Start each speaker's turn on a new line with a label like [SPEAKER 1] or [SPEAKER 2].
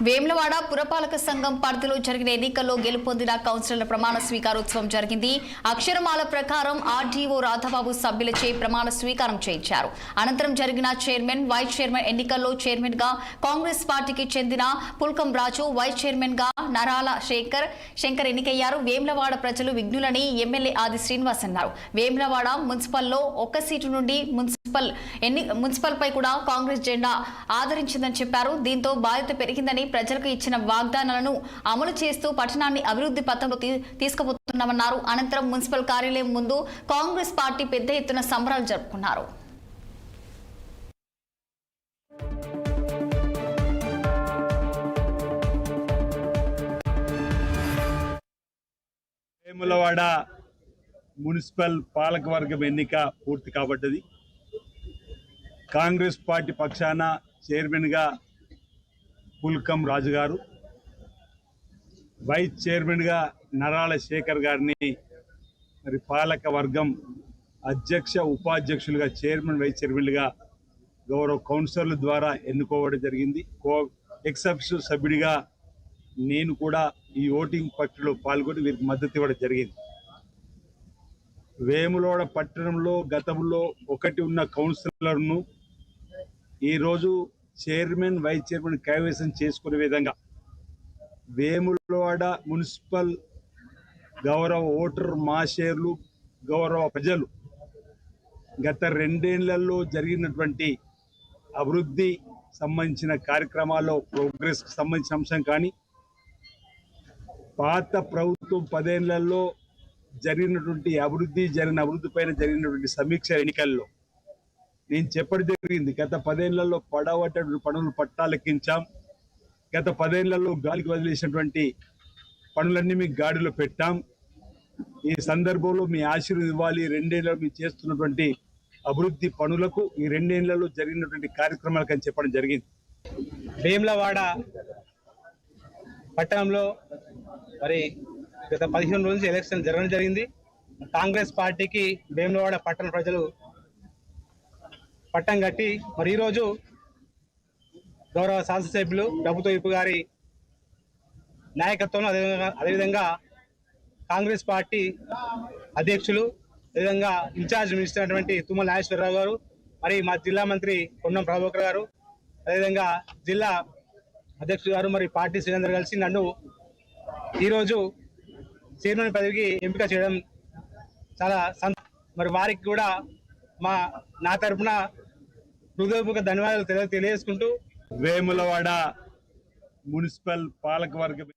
[SPEAKER 1] వేములవాడ పురపాలక సంఘం పరిధిలో జరిగిన ఎన్నికల్లో గెలుపొందిన కౌన్సిలర్ల ప్రమాణ స్వీకారోత్సవం జరిగింది. అక్షరమాల ప్రకారం ఆర్డీఓ రాధాబాబు సభ్యులచే ప్రమాణ స్వీకారం చేయించారు. అనంతరం జరిగిన చైర్మన్, వైస్ చైర్మన్ ఎన్నికల్లో చైర్మన్ గా కాంగ్రెస్ పార్టీకి చెందిన పుల్కం రాజు, వైస్ చైర్మన్ గా నరాల శంకర్ ఎన్నికయ్యారు. వేములవాడ ప్రజలు విఘ్నులని ఎమ్మెల్యే ఆది శ్రీనివాస్ అన్నారు. వేములవాడ మున్సిపల్లో ఒక్క సీటు నుండి మున్సిపల్ పై కూడా కాంగ్రెస్ జెండా ఆదరించిందని చెప్పారు. దీంతో బాధ్యత పెరిగిందని, ప్రజలకు ఇచ్చిన వాగ్దానాలను అమలు చేస్తూ పట్టణాన్ని అభివృద్ధి పథంలో తీసుకుపోతున్నామన్నారు. అనంతరం మున్సిపల్ కార్యాలయం ముందు కాంగ్రెస్ పార్టీ పెద్ద ఎత్తున సంబరాలు జరుపుకున్నారు.
[SPEAKER 2] వేములవాడ మున్సిపల్ పాలకవర్గం ఎన్నిక పూర్తి కాబడ్డది. కాంగ్రెస్ పార్టీ పక్షాన చైర్మన్గా పుల్కం రాజు గారు, వైస్ చైర్మన్గా నరాల శేఖర్ గారిని మరి పాలక వర్గం అధ్యక్ష, ఉపాధ్యక్షులుగా చైర్మన్, వైస్ చైర్మన్లుగా గౌరవ కౌన్సిలర్ల ద్వారా ఎన్నుకోవడం జరిగింది. ఎక్సెప్షన్ సభ్యుడిగా నేను కూడా ఈ ఓటింగ్ ప్రక్రియలో పాల్గొని వీరికి మద్దతు ఇవ్వడం జరిగింది. వేములవాడ పట్టణంలో గతంలో ఒకటి ఉన్న కౌన్సిలర్ను ఈరోజు చైర్మన్, వైస్ చైర్మన్ కైవసం చేసుకునే విధంగా వేములవాడ మున్సిపల్ గౌరవ ఓటర్ మాషేర్లు, గౌరవ ప్రజలు గత 2 ఏళ్లలో జరిగినటువంటి అభివృద్ధి సంబంధించిన కార్యక్రమాల్లో ప్రోగ్రెస్ సంబంధించిన అంశం కానీ, పాత ప్రభుత్వం 10 ఏళ్లలో జరిగిన అభివృద్ధి పైన జరిగినటువంటి సమీక్ష ఎన్నికల్లో నేను చెప్పడం జరిగింది. గత 10 ఏళ్లలో పడవటువంటి పనులు పట్టాలెక్కించాం. గత 10 ఏళ్లలో గాలికి వదిలేసినటువంటి పనులన్నీ మీకు గాడిలో పెట్టాం. ఈ సందర్భంలో మీ ఆశీర్వాదం ఇవ్వాలి. 2 ఏళ్లలో మీరు చేస్తున్నటువంటి అభివృద్ధి పనులకు, ఈ 2 ఏళ్లలో జరిగినటువంటి కార్యక్రమాలకు అని చెప్పడం జరిగింది.
[SPEAKER 3] వేములవాడ పట్టణంలో మరి గత 15 రోజుల నుంచి ఎలక్షన్ జరగడం జరిగింది. కాంగ్రెస్ పార్టీకి వేములవాడ పట్టణ ప్రజలు పట్టం కట్టి మరి ఈరోజు గౌరవ శాసనసభ్యులు ప్రభుత్వ వైపు గారి నాయకత్వంలో, అదేవిధంగా కాంగ్రెస్ పార్టీ అధ్యక్షులు, అదేవిధంగా ఇన్ఛార్జ్ మినిస్టర్ అయినటువంటి తుమ్మల నాగేశ్వరరావు గారు, మరి మా జిల్లా మంత్రి పొన్నం ప్రభాకర్ గారు, అదేవిధంగా జిల్లా అధ్యక్షుడు గారు, మరి పార్టీ శ్రీలందరూ కలిసి నన్ను ఈరోజు చైర్మన్ పదవికి ఎంపిక చేయడం చాలా మరి వారికి కూడా నా తరఫున హృదయపూర్వక ధన్యవాదాలు తెలియజేసుకుంటూ
[SPEAKER 2] వేములవాడ మున్సిపల్ పాలకవర్గం